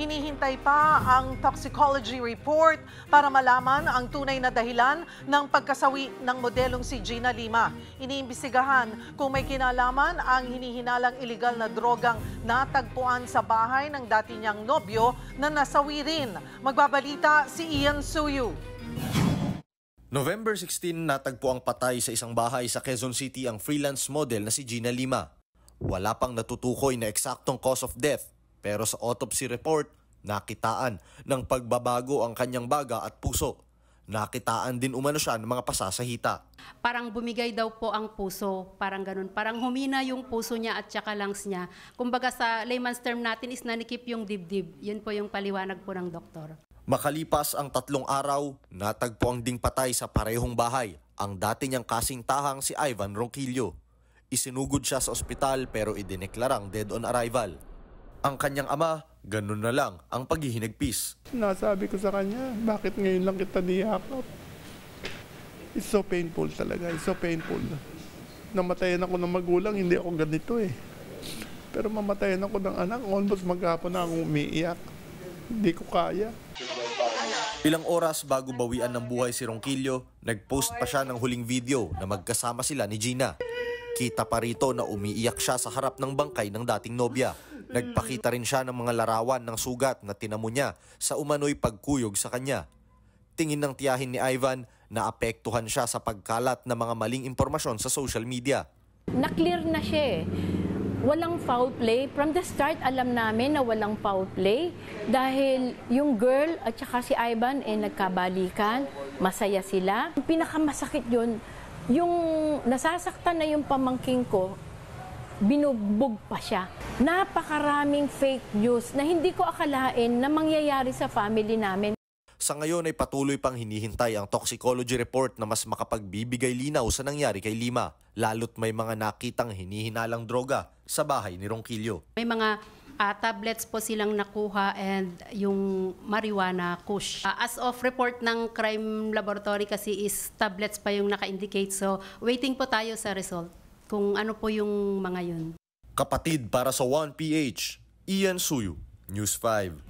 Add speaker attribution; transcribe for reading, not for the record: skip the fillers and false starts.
Speaker 1: Hinihintay pa ang toxicology report para malaman ang tunay na dahilan ng pagkasawi ng modelong si Gina Lima. Iniimbestigahan kung may kinalaman ang hinihinalang ilegal na drogang natagpuan sa bahay ng dati niyang nobyo na nasawi rin. Magbabalita si Ian Suyu.
Speaker 2: November 16, natagpo ang patay sa isang bahay sa Quezon City ang freelance model na si Gina Lima. Wala pang natutukoy na eksaktong cause of death, pero sa autopsy report, nakitaan ng pagbabago ang kanyang baga at puso. Nakitaan din umano siya ng mga pasa sa hita.
Speaker 3: Parang bumigay daw po ang puso, parang ganun. Parang humina yung puso niya at saka lungs niya. Kumbaga sa layman's term natin is nanikip yung dibdib. Yun po yung paliwanag po ng doktor.
Speaker 2: Makalipas ang 3 araw, natagpo ang ding patay sa parehong bahay ang dati niyang kasingtahang si Ivan Ronquillo. Isinugod siya sa ospital pero idineklarang dead on arrival. Ang kanyang ama, ganun na lang ang paghihinagpis.
Speaker 4: Nasabi ko sa kanya, bakit ngayon lang kita niyakap? It's so painful talaga, it's so painful. Namatayan ako ng magulang, hindi ako ganito eh. Pero mamatayan ako ng anak, almost maghapon na akong umiiyak. Hindi ko kaya.
Speaker 2: Ilang oras bago bawian ng buhay si Ronquillo, nagpost pa siya ng huling video na magkasama sila ni Gina. Kita pa rito na umiiyak siya sa harap ng bangkay ng dating nobya. Nagpakita rin siya ng mga larawan ng sugat na tinamo niya sa umano'y pagkuyog sa kanya. Tingin ng tiyahin ni Ivan na apektuhan siya sa pagkalat ng mga maling impormasyon sa social media.
Speaker 5: Na-clear na siya eh. Walang foul play. From the start, alam namin na walang foul play dahil yung girl at saka si Ivan nagkabalikan, masaya sila. Ang pinakamasakit yun, yung nasasaktan na yung pamangking ko, binugbog pa siya. Napakaraming fake news na hindi ko akalain na mangyayari sa family namin.
Speaker 2: Sa ngayon ay patuloy pang hinihintay ang toxicology report na mas makapagbibigay linaw sa nangyari kay Lima, lalo't may mga nakitang hinihinalang droga sa bahay ni Ronquillo.
Speaker 3: May mga tablets po silang nakuha and yung marijuana kush. As of report ng crime laboratory kasi is tablets pa yung naka-indicate. So waiting po tayo sa result kung ano po yung mga yun.
Speaker 2: Kapatid para sa 1PH, Ian Suyu, News 5.